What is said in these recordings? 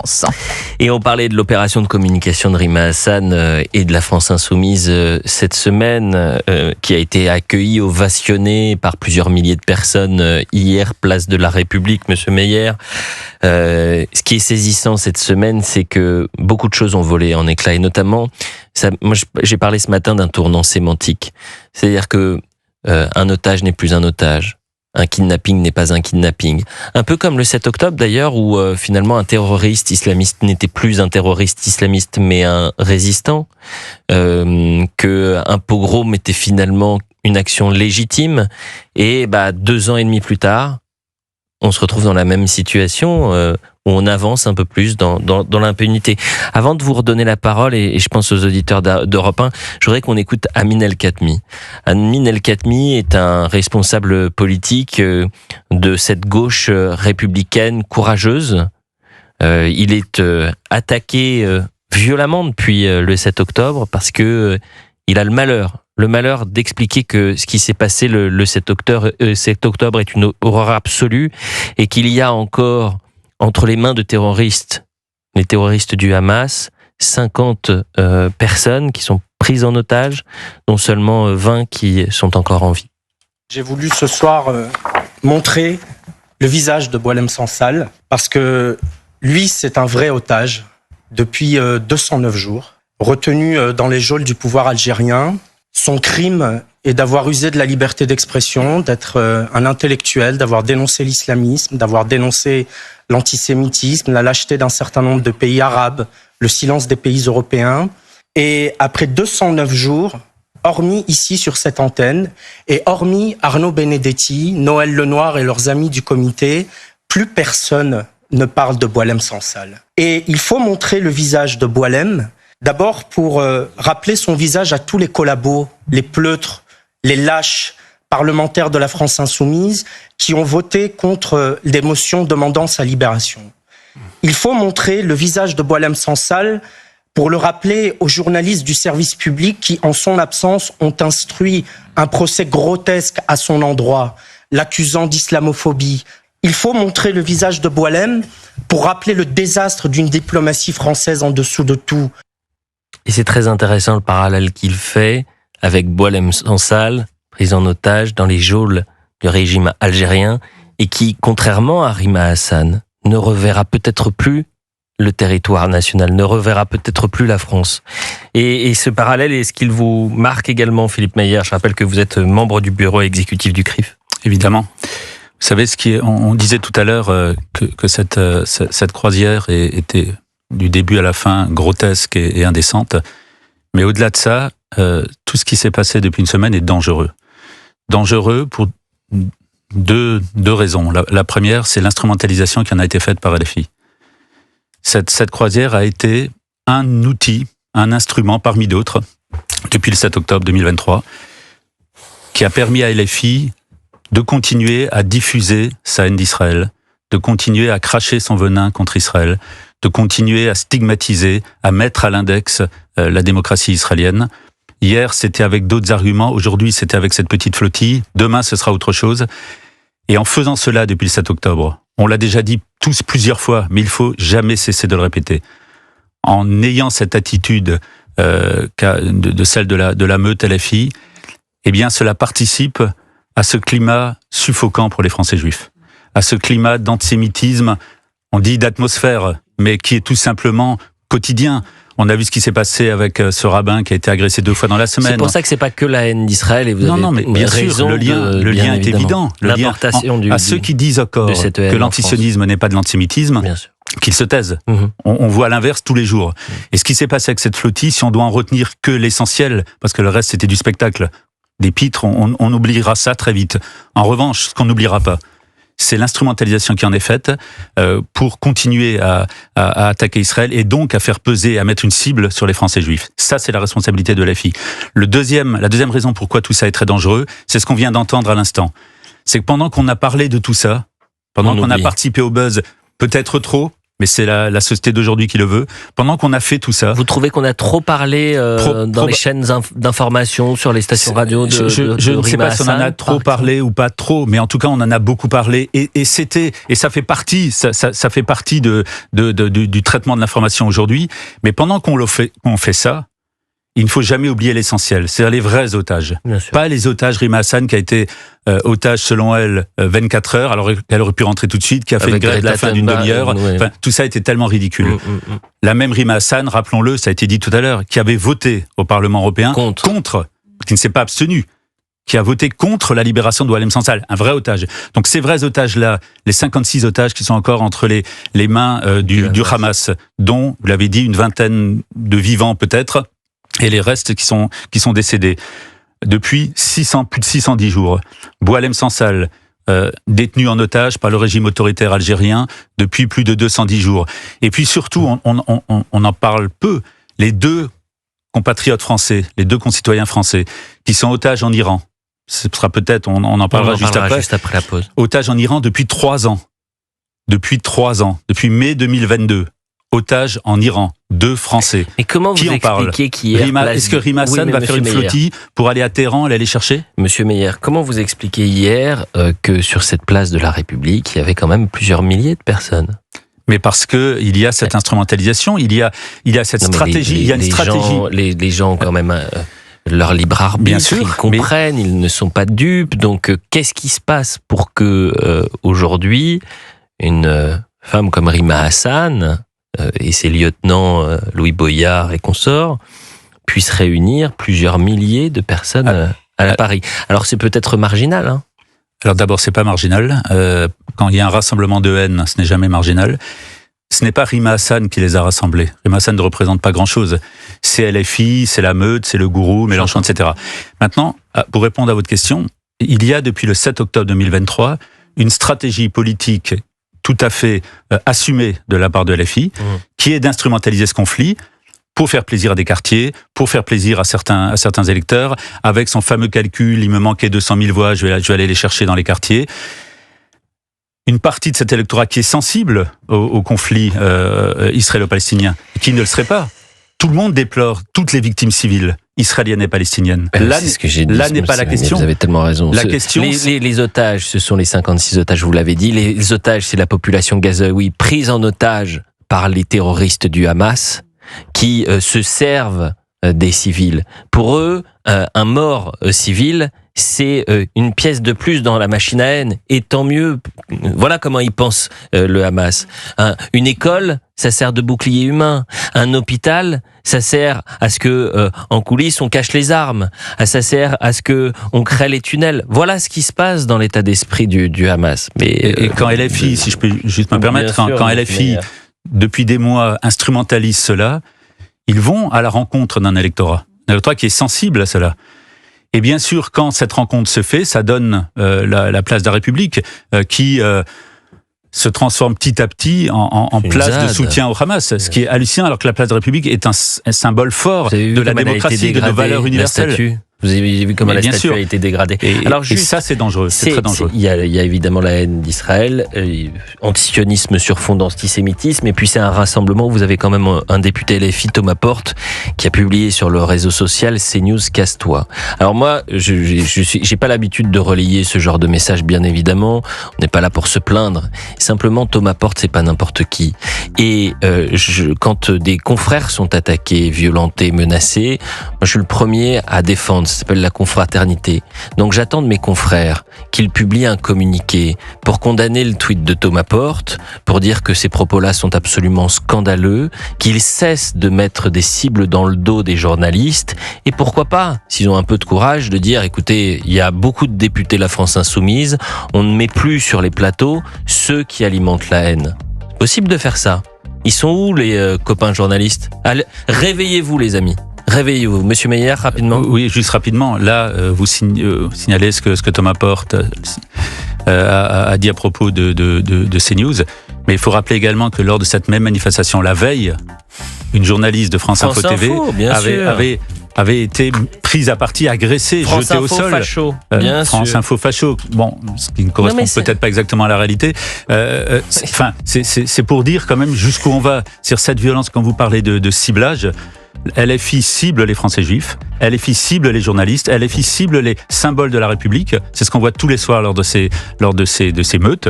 France. Et on parlait de l'opération de communication de Rima Hassan et de la France Insoumise cette semaine, qui a été accueillie, ovationnée par plusieurs milliers de personnes hier, place de la République, Monsieur Meyer. Ce qui est saisissant cette semaine, c'est que beaucoup de choses ont volé en éclats, et notamment, moi j'ai parlé ce matin d'un tournant sémantique. C'est-à-dire que un otage n'est plus un otage. Un kidnapping n'est pas un kidnapping. Un peu comme le 7 octobre d'ailleurs, où finalement un terroriste islamiste n'était plus un terroriste islamiste, mais un résistant. Que un pogrom était finalement une action légitime. Et 2 ans et demi plus tard, on se retrouve dans la même situation, où on avance un peu plus dans l'impunité. Avant de vous redonner la parole, et je pense aux auditeurs d'Europe 1, je voudrais qu'on écoute Amin El-Khatmi. Amin El-Khatmi est un responsable politique de cette gauche républicaine courageuse. Il est attaqué violemment depuis le 7 octobre parce que il a le malheur d'expliquer que ce qui s'est passé le 7 octobre est une horreur absolue, et qu'il y a encore entre les mains de terroristes, les terroristes du Hamas, 50 personnes qui sont prises en otage, dont seulement 20 qui sont encore en vie. J'ai voulu ce soir montrer le visage de Boualem Sansal, parce que lui, c'est un vrai otage depuis 209 jours, retenu dans les geôles du pouvoir algérien. Son crime est d'avoir usé de la liberté d'expression, d'être un intellectuel, d'avoir dénoncé l'islamisme, d'avoir dénoncé l'antisémitisme, la lâcheté d'un certain nombre de pays arabes, le silence des pays européens. Et après 209 jours, hormis ici sur cette antenne, et hormis Arnaud Benedetti, Noël Lenoir et leurs amis du comité, plus personne ne parle de Boualem Sansal. Et il faut montrer le visage de Boualem, d'abord pour rappeler son visage à tous les collabos, les pleutres, les lâches parlementaires de la France Insoumise qui ont voté contre des motions demandant sa libération. Il faut montrer le visage de Boualem Sansal pour le rappeler aux journalistes du service public qui, en son absence, ont instruit un procès grotesque à son endroit, l'accusant d'islamophobie. Il faut montrer le visage de Boualem pour rappeler le désastre d'une diplomatie française en dessous de tout. Et c'est très intéressant le parallèle qu'il fait avec Boualem Sansal, pris en otage dans les geôles du régime algérien, et qui, contrairement à Rima Hassan, ne reverra peut-être plus le territoire national, ne reverra peut-être plus la France. Et ce parallèle, est-ce qu'il vous marque également, Philippe Meyer? Je rappelle que vous êtes membre du bureau exécutif du CRIF. Évidemment. Vous savez, on disait tout à l'heure que cette croisière était du début à la fin grotesque et indécente. Mais au-delà de ça, tout ce qui s'est passé depuis une semaine est dangereux. Dangereux pour deux raisons. La première, c'est l'instrumentalisation qui en a été faite par LFI. Cette croisière a été un outil, un instrument parmi d'autres, depuis le 7 octobre 2023, qui a permis à LFI de continuer à diffuser sa haine d'Israël, de continuer à cracher son venin contre Israël, de continuer à stigmatiser, à mettre à l'index la démocratie israélienne. Hier, c'était avec d'autres arguments. Aujourd'hui, c'était avec cette petite flottille. Demain, ce sera autre chose. Et en faisant cela depuis le 7 octobre, on l'a déjà dit tous plusieurs fois, mais il faut jamais cesser de le répéter. En ayant cette attitude de celle de la meute LFI, eh bien, cela participe à ce climat suffocant pour les Français juifs, à ce climat d'antisémitisme, on dit d'atmosphère, mais qui est tout simplement quotidien. On a vu ce qui s'est passé avec ce rabbin qui a été agressé 2 fois dans la semaine. C'est pour ça que c'est pas que la haine d'Israël, et vous avez non, mais bien sûr, le lien est évident. À ceux qui disent encore que l'antisionisme n'est pas de l'antisémitisme, qu'ils se taisent. On voit l'inverse tous les jours. Et ce qui s'est passé avec cette flottille, si on doit en retenir que l'essentiel, parce que le reste c'était du spectacle, des pitres, on oubliera ça très vite. En revanche, ce qu'on n'oubliera pas, c'est l'instrumentalisation qui en est faite pour continuer à attaquer Israël et donc à faire peser, à mettre une cible sur les Français juifs. Ça, c'est la responsabilité de l'AFI. La deuxième raison pourquoi tout ça est très dangereux, c'est ce qu'on vient d'entendre à l'instant. C'est que pendant qu'on a parlé de tout ça, pendant qu'on a participé au buzz, peut-être trop, mais c'est la société d'aujourd'hui qui le veut. Pendant qu'on a fait tout ça... Vous trouvez qu'on a trop parlé dans les chaînes d'information, sur les stations radio de Je ne sais pas si on en a trop parlé ou pas trop, mais en tout cas, on en a beaucoup parlé. Et ça fait partie, ça fait partie du traitement de l'information aujourd'hui. Mais pendant qu'on fait ça, il ne faut jamais oublier l'essentiel, c'est-à-dire les vrais otages. Pas les otages. Rima Hassan, qui a été otage, selon elle, 24 heures, alors qu'elle aurait pu rentrer tout de suite, qui a fait une grève de la faim d'une demi-heure. Enfin, tout ça était tellement ridicule. La même Rima Hassan, rappelons-le, ça a été dit tout à l'heure, qui avait voté au Parlement européen contre, qui ne s'est pas abstenu, qui a voté contre la libération de Boualem Sansal, un vrai otage. Donc ces vrais otages-là, les 56 otages qui sont encore entre les mains du Hamas, dont, vous l'avez dit, une vingtaine de vivants peut-être, et les restes qui sont décédés. Depuis plus de 610 jours. Boualem Sansal, détenu en otage par le régime autoritaire algérien depuis plus de 210 jours. Et puis surtout, on en parle peu, les 2 compatriotes français, les 2 concitoyens français, qui sont otages en Iran. Ce sera peut-être, on en parlera juste après la pause. Otages en Iran depuis 3 ans. Depuis mai 2022. Otages en Iran, 2 Français. Mais comment vous expliquez qu'hier... Est-ce que Rima Hassan va faire une flottille pour aller à Téhéran, aller les chercher ? Monsieur Meyer, comment vous expliquez hier que sur cette place de la République, il y avait quand même plusieurs milliers de personnes ? Mais parce que il y a cette instrumentalisation, il y a cette stratégie, il y a une stratégie. Les gens ont quand même leur libre arbitre, bien sûr, ils comprennent, ils ne sont pas dupes. Donc, qu'est-ce qui se passe pour que aujourd'hui, une femme comme Rima Hassan et ses lieutenants Louis Boyard et consorts puissent réunir plusieurs milliers de personnes à Paris. Alors c'est peut-être marginal. Hein. Alors d'abord, c'est pas marginal. Quand il y a un rassemblement de haine, ce n'est jamais marginal. Ce n'est pas Rima Hassan qui les a rassemblés. Rima Hassan ne représente pas grand-chose. C'est LFI, c'est la Meute, c'est le Gourou, Mélenchon, etc. Maintenant, pour répondre à votre question, il y a depuis le 7 octobre 2023 une stratégie politique tout à fait assumée de la part de LFI, qui est d'instrumentaliser ce conflit pour faire plaisir à des quartiers, pour faire plaisir à certains électeurs, avec son fameux calcul, il me manquait 200 000 voix, je vais aller les chercher dans les quartiers. Une partie de cet électorat qui est sensible au conflit israélo-palestinien, qui ne le serait pas. Tout le monde déplore toutes les victimes civiles israéliennes et palestiniennes. Là, c'est ce que j'ai dit, là n'est pas la question. Vous avez tellement raison. Les otages, ce sont les 56 otages, vous l'avez dit. Les otages, c'est la population gazaoui prise en otage par les terroristes du Hamas qui se servent des civils. Pour eux, un mort civil, c'est une pièce de plus dans la machine à haine. Et tant mieux. Voilà comment ils pensent le Hamas. Une école, ça sert de bouclier humain. Un hôpital, ça sert à ce que, en coulisses, on cache les armes. Ça sert à ce que on crée les tunnels. Voilà ce qui se passe dans l'état d'esprit du Hamas. Mais et quand LFI, si je peux juste me permettre, quand LFI, depuis des mois, instrumentalise cela, ils vont à la rencontre d'un électorat qui est sensible à cela. Et bien sûr, quand cette rencontre se fait, ça donne la place de la République qui se transforme petit à petit en place de soutien au Hamas, ce qui est hallucinant, alors que la place de la République est un symbole fort de la démocratie, de nos valeurs universelles. Vous avez vu comment la statue a été dégradée. Alors juste, et ça, c'est dangereux, c'est très dangereux. Il y a évidemment la haine d'Israël, antisionisme sur fond d'antisémitisme, et puis c'est un rassemblement où vous avez quand même un député LFI, Thomas Porte, qui a publié sur le réseau social CNews Casse-toi. Alors moi, j'ai pas l'habitude de relayer ce genre de message, bien évidemment. On n'est pas là pour se plaindre. Simplement, Thomas Porte, c'est pas n'importe qui. Et quand des confrères sont attaqués, violentés, menacés, moi, je suis le premier à défendre. Ça s'appelle la confraternité. Donc j'attends de mes confrères qu'ils publient un communiqué pour condamner le tweet de Thomas Porte, pour dire que ces propos-là sont absolument scandaleux, qu'ils cessent de mettre des cibles dans le dos des journalistes, et pourquoi pas, s'ils ont un peu de courage, de dire, écoutez, il y a beaucoup de députés de la France Insoumise, on ne met plus sur les plateaux ceux qui alimentent la haine. C'est possible de faire ça. Ils sont où les copains journalistes ? Allez, réveillez-vous les amis. Réveillez-vous. Monsieur Meyer, rapidement. Oui, juste rapidement. Là, vous signalez ce que Thomas Porte a dit à propos de CNews. Mais il faut rappeler également que lors de cette même manifestation, la veille, une journaliste de France Info TV avait avait été prise à partie, agressée, France jetée au Info sol. facho, bien France sûr. Info facho. Bon, ce qui ne correspond peut-être pas exactement à la réalité. Enfin, c'est pour dire quand même jusqu'où on va. Sur cette violence, quand vous parlez de ciblage, LFI cible les Français juifs, LFI cible les journalistes, LFI cible les symboles de la République. C'est ce qu'on voit tous les soirs lors de ces meutes.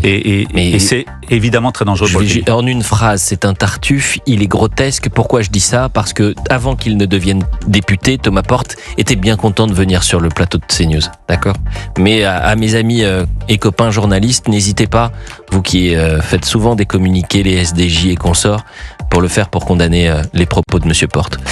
Et c'est évidemment très dangereux pour le pays. En une phrase, c'est un tartuffe, il est grotesque. Pourquoi je dis ça? Parce que avant qu'il ne devienne député, Thomas Porte était bien content de venir sur le plateau de CNews. D'accord? Mais à mes amis et copains journalistes, n'hésitez pas, vous qui faites souvent des communiqués, les SDJ et consorts, pour le faire pour condamner les propos de Monsieur Porte.